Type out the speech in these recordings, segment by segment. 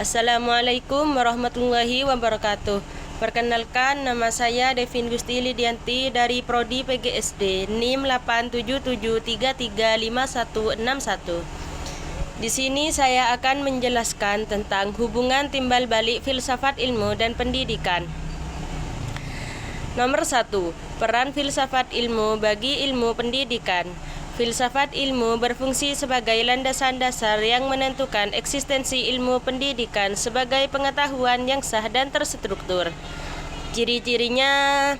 Assalamualaikum warahmatullahi wabarakatuh. Perkenalkan, nama saya Devin Gusti Lidianti dari Prodi PGSD NIM 877335161. Di sini saya akan menjelaskan tentang hubungan timbal balik filsafat ilmu dan pendidikan. Nomor 1. Peran filsafat ilmu bagi ilmu pendidikan. Filsafat ilmu berfungsi sebagai landasan dasar yang menentukan eksistensi ilmu pendidikan sebagai pengetahuan yang sah dan terstruktur. Ciri-cirinya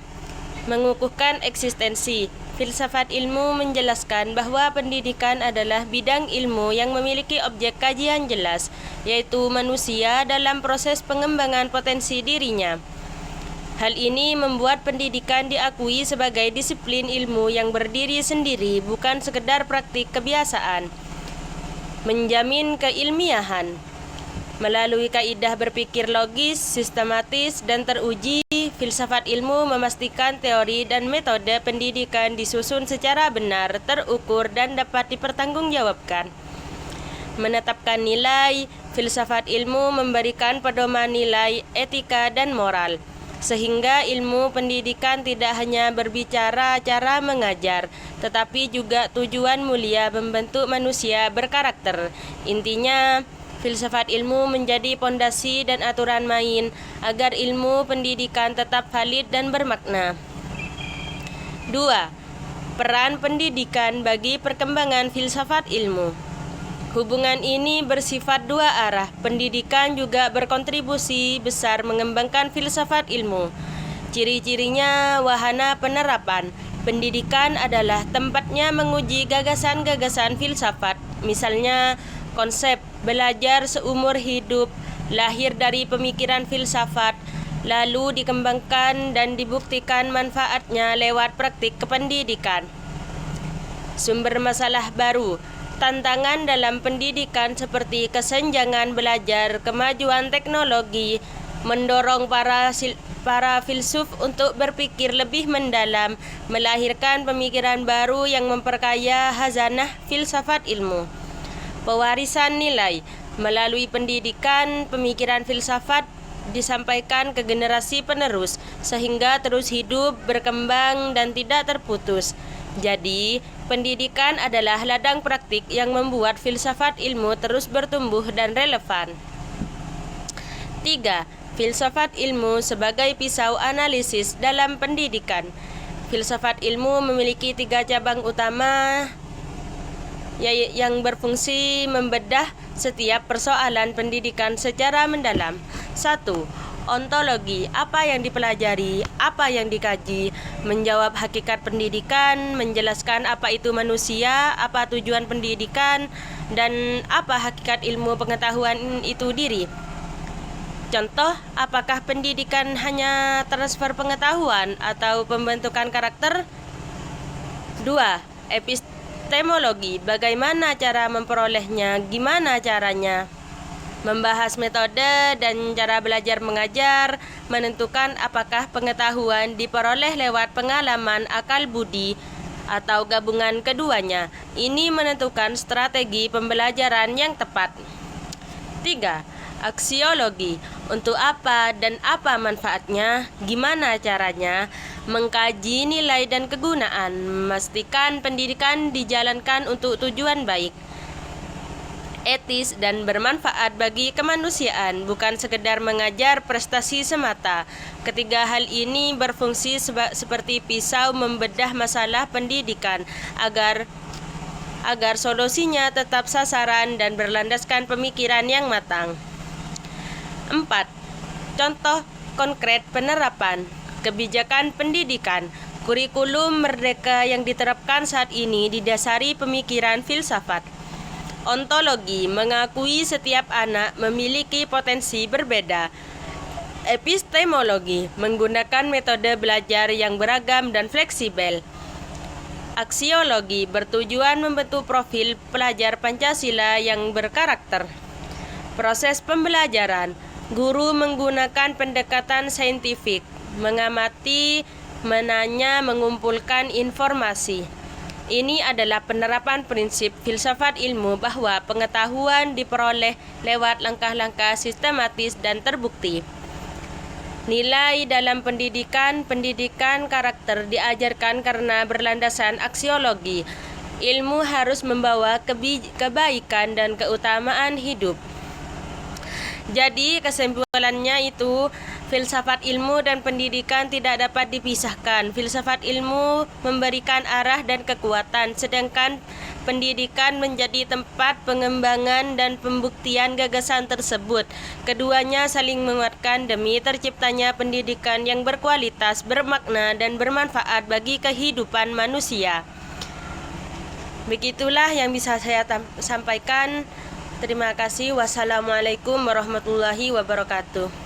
mengukuhkan eksistensi. Filsafat ilmu menjelaskan bahwa pendidikan adalah bidang ilmu yang memiliki objek kajian jelas, yaitu manusia dalam proses pengembangan potensi dirinya. Hal ini membuat pendidikan diakui sebagai disiplin ilmu yang berdiri sendiri, bukan sekedar praktik kebiasaan. Menjamin keilmiahan. Melalui kaidah berpikir logis, sistematis, dan teruji, filsafat ilmu memastikan teori dan metode pendidikan disusun secara benar, terukur, dan dapat dipertanggungjawabkan. Menetapkan nilai, filsafat ilmu memberikan pedoman nilai, etika, dan moral. Sehingga ilmu pendidikan tidak hanya berbicara cara mengajar, tetapi juga tujuan mulia membentuk manusia berkarakter. Intinya, filsafat ilmu menjadi pondasi dan aturan main agar ilmu pendidikan tetap valid dan bermakna. 2. Peran pendidikan bagi perkembangan filsafat ilmu. Hubungan ini bersifat dua arah. Pendidikan juga berkontribusi besar mengembangkan filsafat ilmu. Ciri-cirinya wahana penerapan. Pendidikan adalah tempatnya menguji gagasan-gagasan filsafat. Misalnya, konsep belajar seumur hidup lahir dari pemikiran filsafat, lalu dikembangkan dan dibuktikan manfaatnya lewat praktik kependidikan. Sumber masalah baru. Tantangan dalam pendidikan seperti kesenjangan belajar, kemajuan teknologi, mendorong para filsuf untuk berpikir lebih mendalam, melahirkan pemikiran baru yang memperkaya khazanah filsafat ilmu. Pewarisan nilai. Melalui pendidikan, pemikiran filsafat disampaikan ke generasi penerus, sehingga terus hidup, berkembang, dan tidak terputus. Jadi, pendidikan adalah ladang praktik yang membuat filsafat ilmu terus bertumbuh dan relevan. 3. Filsafat ilmu sebagai pisau analisis dalam pendidikan. Filsafat ilmu memiliki 3 cabang utama yang berfungsi membedah setiap persoalan pendidikan secara mendalam. 1. Ontologi, apa yang dipelajari, apa yang dikaji, menjawab hakikat pendidikan, menjelaskan apa itu manusia, apa tujuan pendidikan, dan apa hakikat ilmu pengetahuan itu diri. Contoh, apakah pendidikan hanya transfer pengetahuan atau pembentukan karakter? 2. Epistemologi, bagaimana cara memperolehnya, gimana caranya. Membahas metode dan cara belajar mengajar, menentukan apakah pengetahuan diperoleh lewat pengalaman, akal budi, atau gabungan keduanya. Ini menentukan strategi pembelajaran yang tepat. 3. Aksiologi, untuk apa dan apa manfaatnya, gimana caranya, mengkaji nilai dan kegunaan, memastikan pendidikan dijalankan untuk tujuan baik, etis dan bermanfaat bagi kemanusiaan, bukan sekedar mengajar prestasi semata. Ketiga hal ini berfungsi seperti pisau membedah masalah pendidikan agar solusinya tetap sasaran dan berlandaskan pemikiran yang matang. 4. Contoh konkret penerapan kebijakan pendidikan. Kurikulum merdeka yang diterapkan saat ini didasari pemikiran filsafat. Ontologi, mengakui setiap anak memiliki potensi berbeda. Epistemologi, menggunakan metode belajar yang beragam dan fleksibel. Aksiologi, bertujuan membentuk profil pelajar Pancasila yang berkarakter. Proses pembelajaran, guru menggunakan pendekatan saintifik, mengamati, menanya, mengumpulkan informasi. Ini adalah penerapan prinsip filsafat ilmu bahwa pengetahuan diperoleh lewat langkah-langkah sistematis dan terbukti. Nilai dalam pendidikan karakter diajarkan karena berlandasan aksiologi. Ilmu harus membawa kebaikan dan keutamaan hidup. Jadi kesimpulannya itu, filsafat ilmu dan pendidikan tidak dapat dipisahkan. Filsafat ilmu memberikan arah dan kekuatan, sedangkan pendidikan menjadi tempat pengembangan dan pembuktian gagasan tersebut. Keduanya saling menguatkan demi terciptanya pendidikan yang berkualitas, bermakna, dan bermanfaat bagi kehidupan manusia. Begitulah yang bisa saya sampaikan. Terima kasih. Wassalamualaikum warahmatullahi wabarakatuh.